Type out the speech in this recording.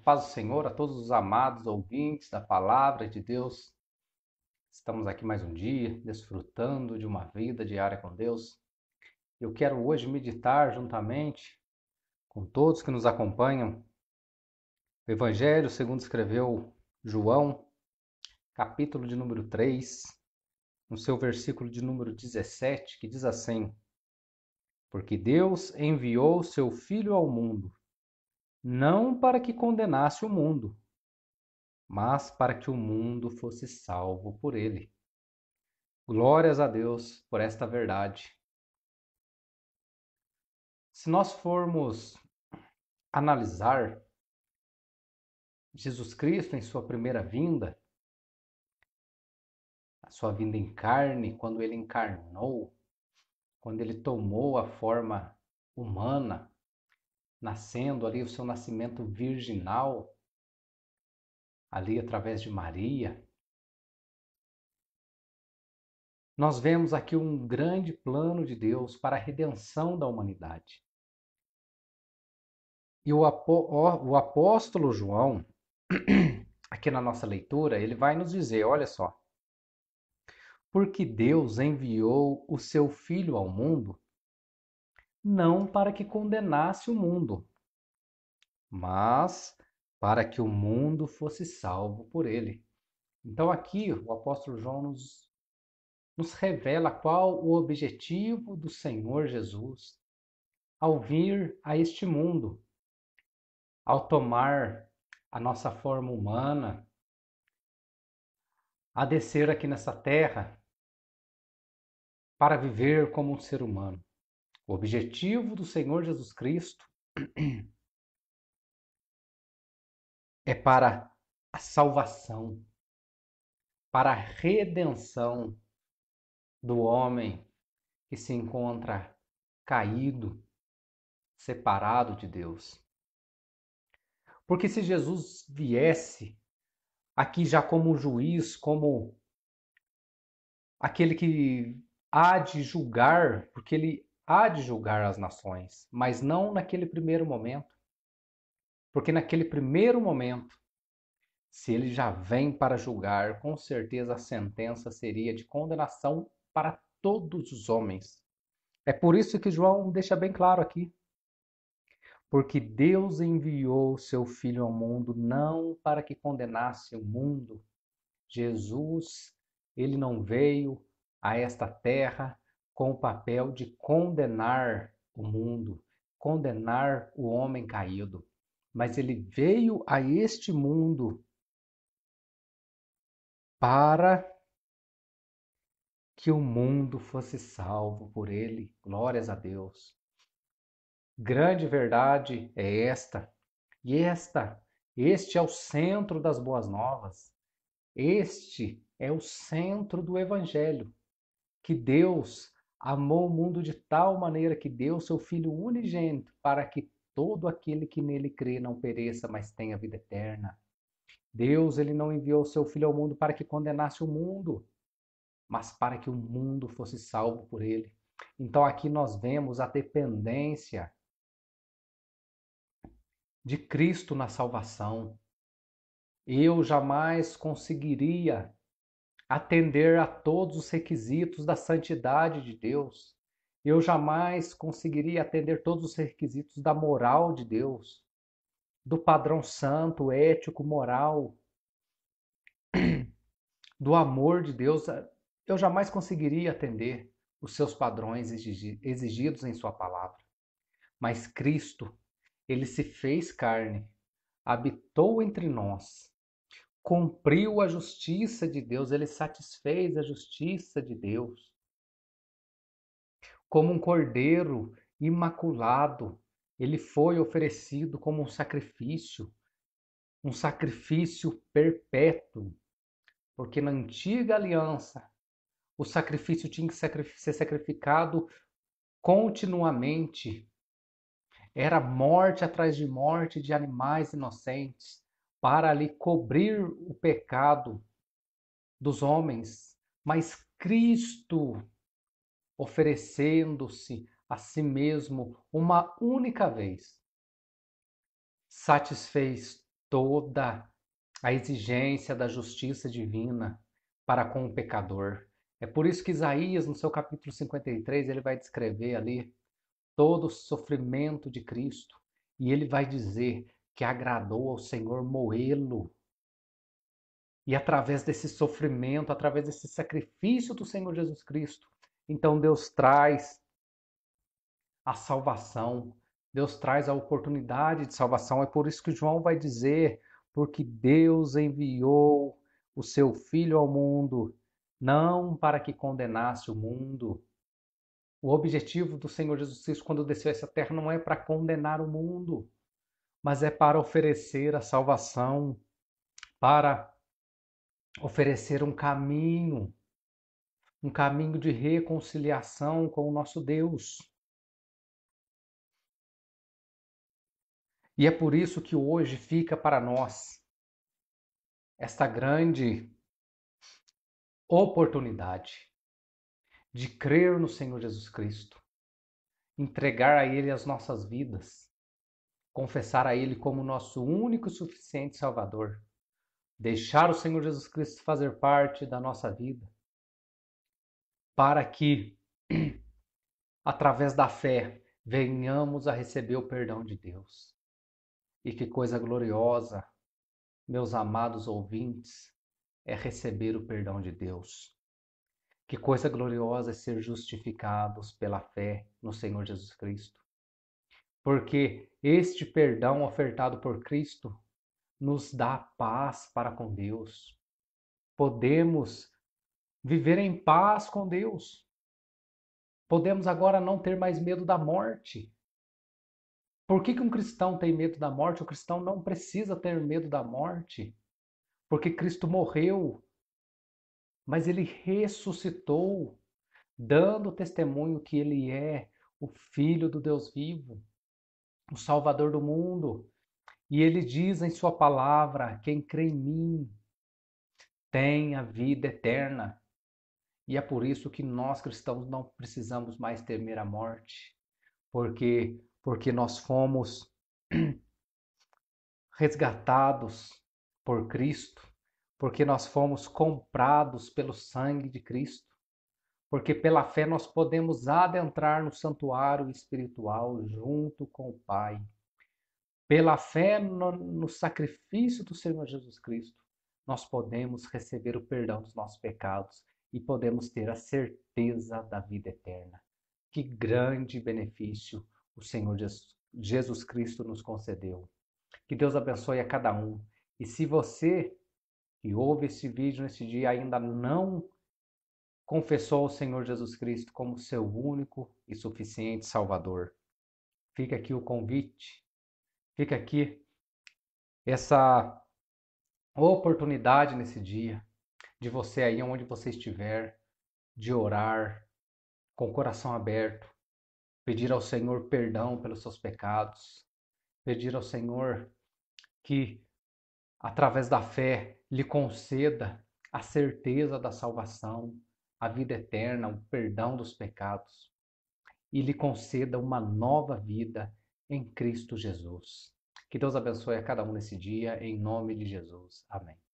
Paz do Senhor a todos os amados ouvintes da palavra de Deus. Estamos aqui mais um dia, desfrutando de uma vida diária com Deus. Eu quero hoje meditar juntamente com todos que nos acompanham o Evangelho segundo escreveu João, capítulo de número 3, no seu versículo de número 17, que diz assim: Porque Deus enviou seu Filho ao mundo, não para que condenasse o mundo, mas para que o mundo fosse salvo por ele. Glórias a Deus por esta verdade. Se nós formos analisar Jesus Cristo em sua primeira vinda, a sua vinda em carne, quando ele encarnou, quando ele tomou a forma humana, nascendo ali o seu nascimento virginal, ali através de Maria, nós vemos aqui um grande plano de Deus para a redenção da humanidade. E o apóstolo João, aqui na nossa leitura, ele vai nos dizer, olha só, porque Deus enviou o seu Filho ao mundo, não para que condenasse o mundo, mas para que o mundo fosse salvo por ele. Então aqui o apóstolo João nos revela qual o objetivo do Senhor Jesus ao vir a este mundo, ao tomar a nossa forma humana, a descer aqui nessa terra para viver como um ser humano. O objetivo do Senhor Jesus Cristo é para a salvação, para a redenção do homem que se encontra caído, separado de Deus. Porque se Jesus viesse aqui já como juiz, como aquele que há de julgar, porque ele há de julgar as nações, mas não naquele primeiro momento. Porque naquele primeiro momento, se ele já vem para julgar, com certeza a sentença seria de condenação para todos os homens. É por isso que João deixa bem claro aqui. Porque Deus enviou seu Filho ao mundo não para que condenasse o mundo. Jesus, ele não veio a esta terra com o papel de condenar o mundo, condenar o homem caído. Mas ele veio a este mundo para que o mundo fosse salvo por ele. Glórias a Deus. Grande verdade é esta. E este é o centro das boas novas. Este é o centro do evangelho. Que Deus amou o mundo de tal maneira que deu seu Filho unigênito para que todo aquele que nele crê não pereça, mas tenha vida eterna. Deus, ele não enviou seu Filho ao mundo para que condenasse o mundo, mas para que o mundo fosse salvo por ele. Então aqui nós vemos a dependência de Cristo na salvação. Eu jamais conseguiria atender a todos os requisitos da santidade de Deus. Eu jamais conseguiria atender todos os requisitos da moral de Deus, do padrão santo, ético, moral, do amor de Deus. Eu jamais conseguiria atender os seus padrões exigidos em sua palavra. Mas Cristo, ele se fez carne, habitou entre nós, cumpriu a justiça de Deus, ele satisfez a justiça de Deus. Como um cordeiro imaculado, ele foi oferecido como um sacrifício perpétuo, porque na antiga aliança o sacrifício tinha que ser sacrificado continuamente. Era morte atrás de morte de animais inocentes, para ali cobrir o pecado dos homens. Mas Cristo, oferecendo-se a si mesmo uma única vez, satisfez toda a exigência da justiça divina para com o pecador. É por isso que Isaías, no seu capítulo 53, ele vai descrever ali todo o sofrimento de Cristo e ele vai dizer que agradou ao Senhor moê-lo. E através desse sofrimento, através desse sacrifício do Senhor Jesus Cristo, então Deus traz a salvação. Deus traz a oportunidade de salvação. É por isso que João vai dizer: porque Deus enviou o seu Filho ao mundo, não para que condenasse o mundo. O objetivo do Senhor Jesus Cristo, quando desceu a essa terra, não é para condenar o mundo, mas é para oferecer a salvação, para oferecer um caminho de reconciliação com o nosso Deus. E é por isso que hoje fica para nós esta grande oportunidade de crer no Senhor Jesus Cristo, entregar a Ele as nossas vidas, confessar a Ele como nosso único e suficiente Salvador, deixar o Senhor Jesus Cristo fazer parte da nossa vida, para que, através da fé, venhamos a receber o perdão de Deus. E que coisa gloriosa, meus amados ouvintes, é receber o perdão de Deus. Que coisa gloriosa é ser justificados pela fé no Senhor Jesus Cristo. Porque este perdão ofertado por Cristo nos dá paz para com Deus. Podemos viver em paz com Deus. Podemos agora não ter mais medo da morte. Por que um cristão tem medo da morte? O cristão não precisa ter medo da morte, porque Cristo morreu, mas ele ressuscitou, dando testemunho que ele é o Filho do Deus vivo, o Salvador do mundo. E ele diz em sua palavra: quem crê em mim tem a vida eterna. E é por isso que nós cristãos não precisamos mais temer a morte, porque nós fomos resgatados por Cristo, porque nós fomos comprados pelo sangue de Cristo, porque pela fé nós podemos adentrar no santuário espiritual junto com o Pai. Pela fé no sacrifício do Senhor Jesus Cristo, nós podemos receber o perdão dos nossos pecados e podemos ter a certeza da vida eterna. Que grande benefício o Senhor Jesus Cristo nos concedeu. Que Deus abençoe a cada um. E se você que ouve esse vídeo nesse dia ainda não confessou o Senhor Jesus Cristo como seu único e suficiente Salvador, fica aqui o convite, fica aqui essa oportunidade nesse dia de você aí onde você estiver, de orar com o coração aberto, pedir ao Senhor perdão pelos seus pecados, pedir ao Senhor que, através da fé, lhe conceda a certeza da salvação, a vida eterna, o perdão dos pecados e lhe conceda uma nova vida em Cristo Jesus. Que Deus abençoe a cada um nesse dia, em nome de Jesus. Amém.